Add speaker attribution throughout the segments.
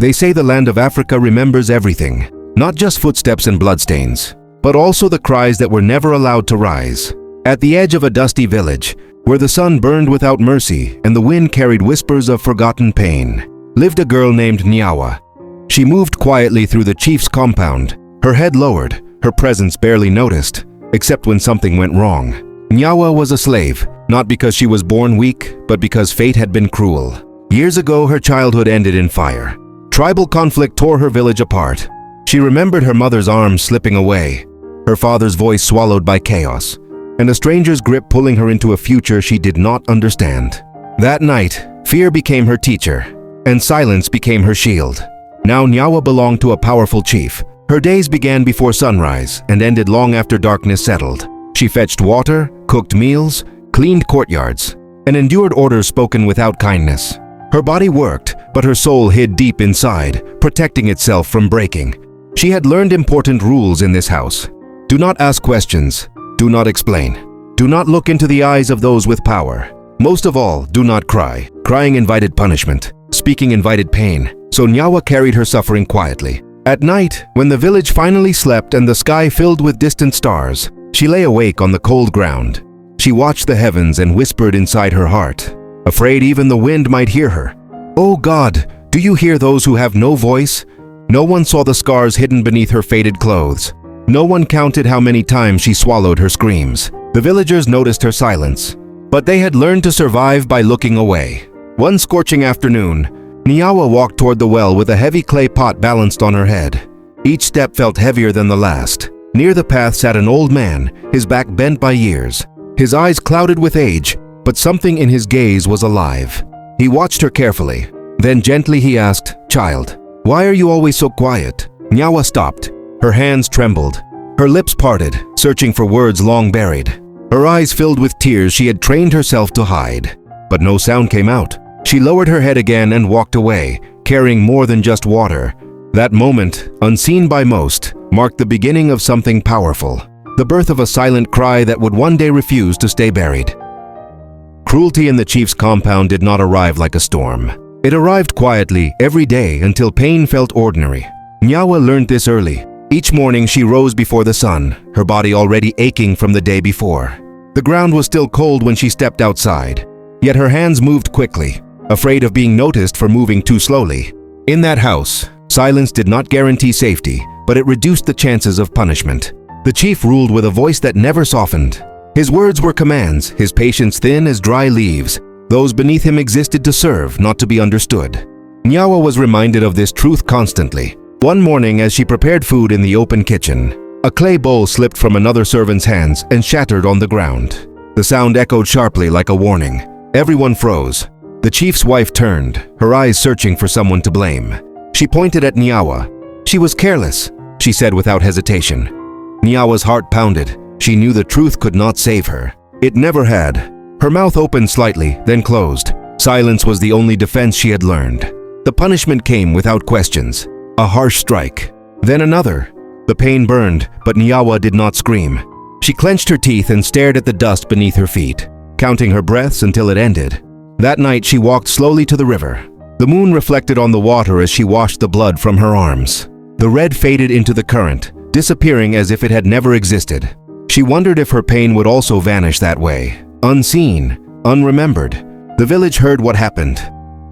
Speaker 1: They say the land of Africa remembers everything, not just footsteps and bloodstains, but also the cries that were never allowed to rise. At the edge of a dusty village, where the sun burned without mercy and the wind carried whispers of forgotten pain, lived a girl named Nyawa. She moved quietly through the chief's compound, her head lowered, her presence barely noticed, except when something went wrong. Nyawa was a slave, not because she was born weak, but because fate had been cruel. Years ago, her childhood ended in fire. Tribal conflict tore her village apart. She remembered her mother's arms slipping away, her father's voice swallowed by chaos, and a stranger's grip pulling her into a future she did not understand. That night, fear became her teacher, and silence became her shield. Now Nyawa belonged to a powerful chief. Her days began before sunrise and ended long after darkness settled. She fetched water, cooked meals, cleaned courtyards, and endured orders spoken without kindness. Her body worked, but her soul hid deep inside, protecting itself from breaking. She had learned important rules in this house. Do not ask questions. Do not explain. Do not look into the eyes of those with power. Most of all, do not cry. Crying invited punishment. Speaking invited pain. So Nyawa carried her suffering quietly. At night, when the village finally slept and the sky filled with distant stars, she lay awake on the cold ground. She watched the heavens and whispered inside her heart, afraid even the wind might hear her. "Oh God, do you hear those who have no voice?" No one saw the scars hidden beneath her faded clothes. No one counted how many times she swallowed her screams. The villagers noticed her silence, but they had learned to survive by looking away. One scorching afternoon, Nyawa walked toward the well with a heavy clay pot balanced on her head. Each step felt heavier than the last. Near the path sat an old man, his back bent by years, his eyes clouded with age, but something in his gaze was alive. He watched her carefully. Then gently he asked, "Child, why are you always so quiet?" Nyawa stopped. Her hands trembled. Her lips parted, searching for words long buried. Her eyes filled with tears she had trained herself to hide. But no sound came out. She lowered her head again and walked away, carrying more than just water. That moment, unseen by most, marked the beginning of something powerful. The birth of a silent cry that would one day refuse to stay buried. Cruelty in the chief's compound did not arrive like a storm. It arrived quietly every day until pain felt ordinary. Nyawa learned this early. Each morning she rose before the sun, her body already aching from the day before. The ground was still cold when she stepped outside, yet her hands moved quickly, afraid of being noticed for moving too slowly. In that house, silence did not guarantee safety, but it reduced the chances of punishment. The chief ruled with a voice that never softened. His words were commands, his patience thin as dry leaves. Those beneath him existed to serve, not to be understood. Nyawa was reminded of this truth constantly. One morning, as she prepared food in the open kitchen, a clay bowl slipped from another servant's hands and shattered on the ground. The sound echoed sharply like a warning. Everyone froze. The chief's wife turned, her eyes searching for someone to blame. She pointed at Nyawa. "She was careless," she said without hesitation. Nyawa's heart pounded. She knew the truth could not save her. It never had. Her mouth opened slightly, then closed. Silence was the only defense she had learned. The punishment came without questions. A harsh strike. Then another. The pain burned, but Nyawa did not scream. She clenched her teeth and stared at the dust beneath her feet, counting her breaths until it ended. That night she walked slowly to the river. The moon reflected on the water as she washed the blood from her arms. The red faded into the current, disappearing as if it had never existed. She wondered if her pain would also vanish that way, unseen, unremembered. The village heard what happened.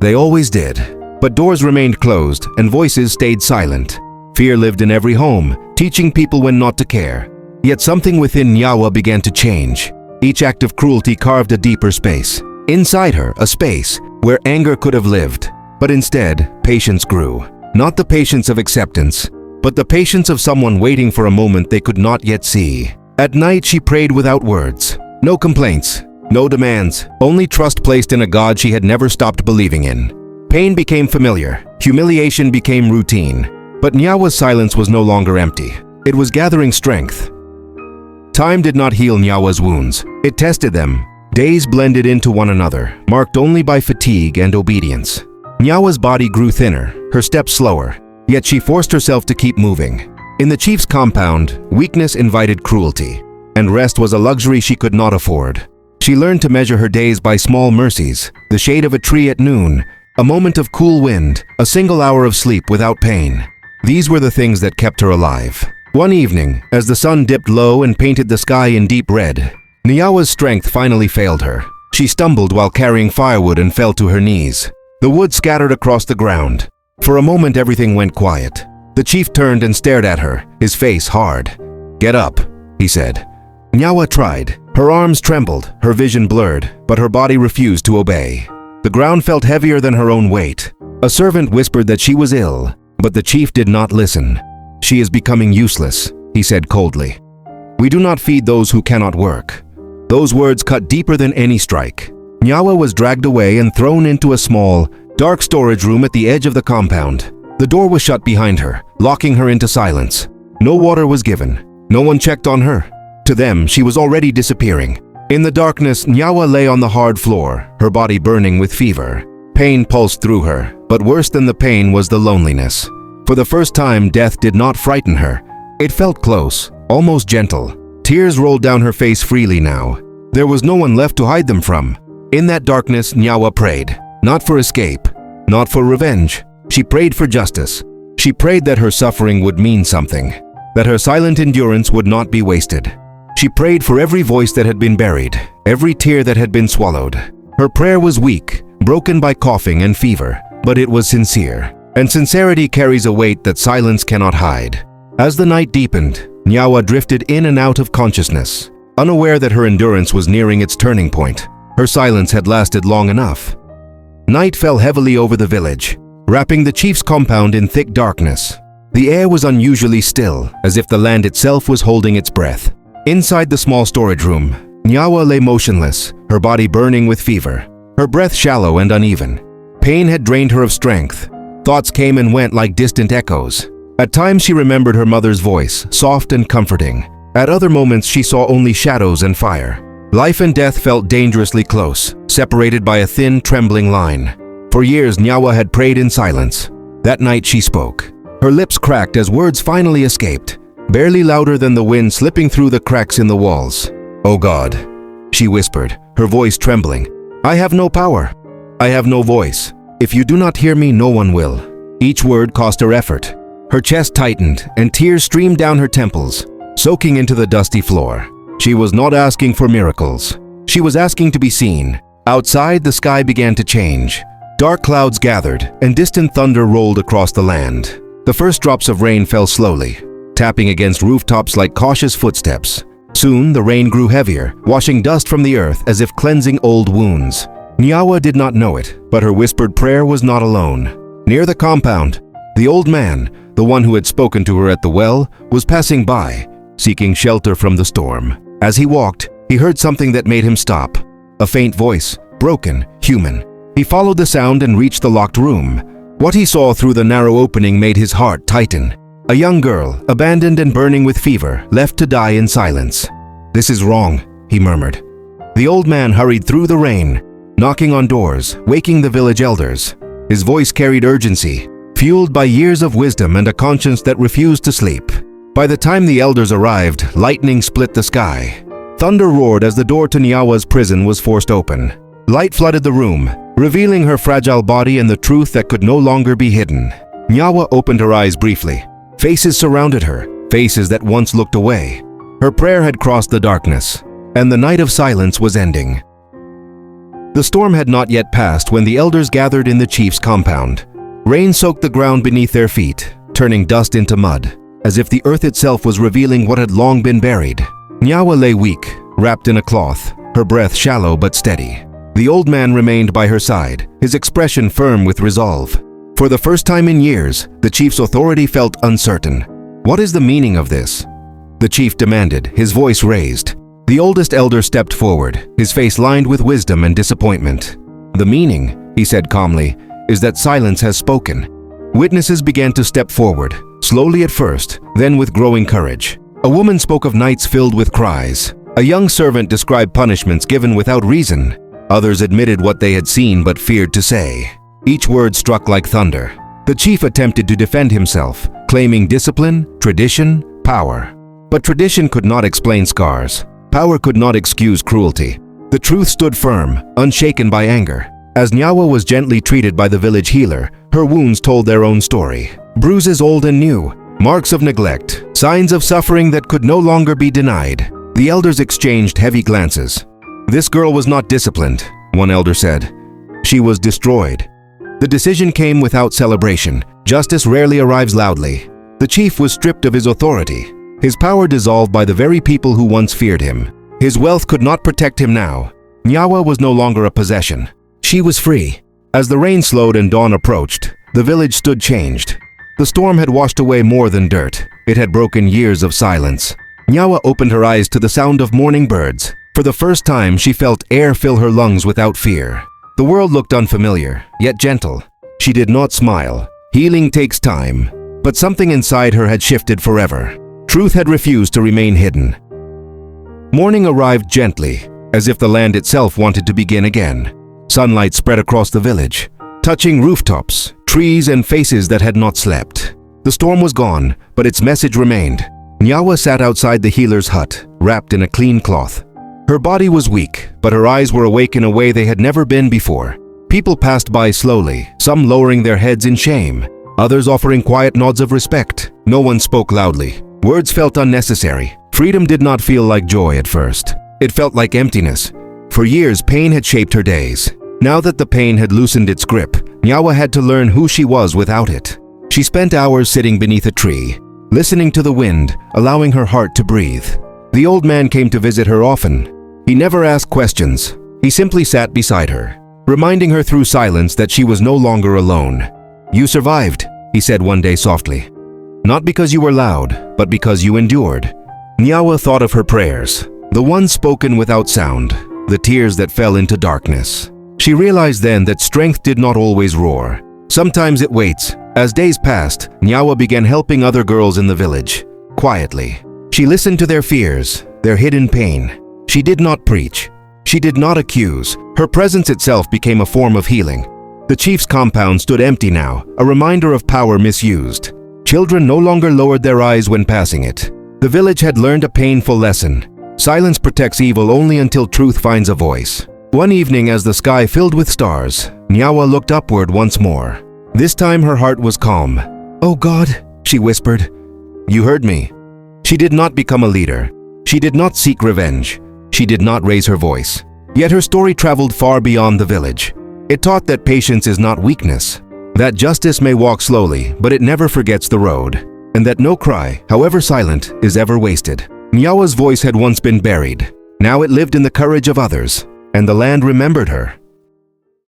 Speaker 1: They always did. But doors remained closed and voices stayed silent. Fear lived in every home, teaching people when not to care. Yet something within Nyawa began to change. Each act of cruelty carved a deeper space. Inside her, a space where anger could have lived. But instead, patience grew. Not the patience of acceptance, but the patience of someone waiting for a moment they could not yet see. At night, she prayed without words. No complaints, no demands, only trust placed in a God she had never stopped believing in. Pain became familiar, humiliation became routine, but Nyawa's silence was no longer empty. It was gathering strength. Time did not heal Nyawa's wounds. It tested them. Days blended into one another, marked only by fatigue and obedience. Nyawa's body grew thinner, her steps slower, yet she forced herself to keep moving. In the chief's compound, weakness invited cruelty, and rest was a luxury she could not afford. She learned to measure her days by small mercies, the shade of a tree at noon, A moment of cool wind, a single hour of sleep without pain. These were the things that kept her alive. One evening, as the sun dipped low and painted the sky in deep red, Nyawa's strength finally failed her. She stumbled while carrying firewood and fell to her knees. The wood scattered across the ground. For a moment everything went quiet. The chief turned and stared at her, his face hard. "Get up," he said. Nyawa tried. Her arms trembled, her vision blurred, but her body refused to obey. The ground felt heavier than her own weight. A servant whispered that she was ill, but the chief did not listen. "She is becoming useless," he said coldly. "We do not feed those who cannot work." Those words cut deeper than any strike. Nyawa was dragged away and thrown into a small, dark storage room at the edge of the compound. The door was shut behind her, locking her into silence. No water was given. No one checked on her. To them, she was already disappearing. In the darkness, Nyawa lay on the hard floor, her body burning with fever. Pain pulsed through her, but worse than the pain was the loneliness. For the first time, death did not frighten her. It felt close, almost gentle. Tears rolled down her face freely now. There was no one left to hide them from. In that darkness, Nyawa prayed. Not for escape, not for revenge. She prayed for justice. She prayed that her suffering would mean something, that her silent endurance would not be wasted. She prayed for every voice that had been buried, every tear that had been swallowed. Her prayer was weak, broken by coughing and fever, but it was sincere. And sincerity carries a weight that silence cannot hide. As the night deepened, Nyawa drifted in and out of consciousness, unaware that her endurance was nearing its turning point. Her silence had lasted long enough. Night fell heavily over the village, wrapping the chief's compound in thick darkness. The air was unusually still, as if the land itself was holding its breath. Inside the small storage room, Nyawa lay motionless, her body burning with fever, her breath shallow and uneven. Pain had drained her of strength. Thoughts came and went like distant echoes. At times she remembered her mother's voice, soft and comforting. At other moments she saw only shadows and fire. Life and death felt dangerously close, separated by a thin, trembling line. For years Nyawa had prayed in silence. That night she spoke. Her lips cracked as words finally escaped, barely louder than the wind slipping through the cracks in the walls. "Oh God," she whispered, her voice trembling. "I have no power. I have no voice. If you do not hear me, no one will." Each word cost her effort. Her chest tightened, and tears streamed down her temples, soaking into the dusty floor. She was not asking for miracles. She was asking to be seen. Outside, the sky began to change. Dark clouds gathered, and distant thunder rolled across the land. The first drops of rain fell slowly, tapping against rooftops like cautious footsteps. Soon, the rain grew heavier, washing dust from the earth as if cleansing old wounds. Nyawa did not know it, but her whispered prayer was not alone. Near the compound, the old man, the one who had spoken to her at the well, was passing by, seeking shelter from the storm. As he walked, he heard something that made him stop. A faint voice, broken, human. He followed the sound and reached the locked room. What he saw through the narrow opening made his heart tighten. A young girl, abandoned and burning with fever, left to die in silence. "This is wrong," he murmured. The old man hurried through the rain, knocking on doors, waking the village elders. His voice carried urgency, fueled by years of wisdom and a conscience that refused to sleep. By the time the elders arrived, lightning split the sky. Thunder roared as the door to Nyawa's prison was forced open. Light flooded the room, revealing her fragile body and the truth that could no longer be hidden. Nyawa opened her eyes briefly. Faces surrounded her, faces that once looked away. Her prayer had crossed the darkness, and the night of silence was ending. The storm had not yet passed when the elders gathered in the chief's compound. Rain soaked the ground beneath their feet, turning dust into mud, as if the earth itself was revealing what had long been buried. Nyawa lay weak, wrapped in a cloth, her breath shallow but steady. The old man remained by her side, his expression firm with resolve. For the first time in years, the chief's authority felt uncertain. "What is the meaning of this?" the chief demanded, his voice raised. The oldest elder stepped forward, his face lined with wisdom and disappointment. "The meaning," he said calmly, "is that silence has spoken." Witnesses began to step forward, slowly at first, then with growing courage. A woman spoke of nights filled with cries. A young servant described punishments given without reason. Others admitted what they had seen but feared to say. Each word struck like thunder. The chief attempted to defend himself, claiming discipline, tradition, power. But tradition could not explain scars. Power could not excuse cruelty. The truth stood firm, unshaken by anger. As Nyawa was gently treated by the village healer, her wounds told their own story. Bruises old and new, marks of neglect, signs of suffering that could no longer be denied. The elders exchanged heavy glances. "This girl was not disciplined," one elder said. "She was destroyed." The decision came without celebration. Justice rarely arrives loudly. The chief was stripped of his authority, his power dissolved by the very people who once feared him. His wealth could not protect him now. Nyawa was no longer a possession. She was free. As the rain slowed and dawn approached, the village stood changed. The storm had washed away more than dirt. It had broken years of silence. Nyawa opened her eyes to the sound of morning birds. For the first time, she felt air fill her lungs without fear. The world looked unfamiliar, yet gentle. She did not smile. Healing takes time. But something inside her had shifted forever. Truth had refused to remain hidden. Morning arrived gently, as if the land itself wanted to begin again. Sunlight spread across the village, touching rooftops, trees, and faces that had not slept. The storm was gone, but its message remained. Nyawa sat outside the healer's hut, wrapped in a clean cloth. Her body was weak, but her eyes were awake in a way they had never been before. People passed by slowly, some lowering their heads in shame, others offering quiet nods of respect. No one spoke loudly. Words felt unnecessary. Freedom did not feel like joy at first. It felt like emptiness. For years, pain had shaped her days. Now that the pain had loosened its grip, Nyawa had to learn who she was without it. She spent hours sitting beneath a tree, listening to the wind, allowing her heart to breathe. The old man came to visit her often. He never asked questions. He simply sat beside her, reminding her through silence that she was no longer alone. "You survived," he said one day softly. "Not because you were loud, but because you endured." Nyawa thought of her prayers, the ones spoken without sound, the tears that fell into darkness. She realized then that strength did not always roar. Sometimes it waits. As days passed, Nyawa began helping other girls in the village, quietly. She listened to their fears, their hidden pain. She did not preach. She did not accuse. Her presence itself became a form of healing. The chief's compound stood empty now, a reminder of power misused. Children no longer lowered their eyes when passing it. The village had learned a painful lesson. Silence protects evil only until truth finds a voice. One evening, as the sky filled with stars, Nyawa looked upward once more. This time her heart was calm. "Oh God," she whispered. "You heard me." She did not become a leader. She did not seek revenge. She did not raise her voice. Yet her story traveled far beyond the village. It taught that patience is not weakness, that justice may walk slowly, but it never forgets the road, and that no cry, however silent, is ever wasted. Nyawa's voice had once been buried. Now it lived in the courage of others, and the land remembered her.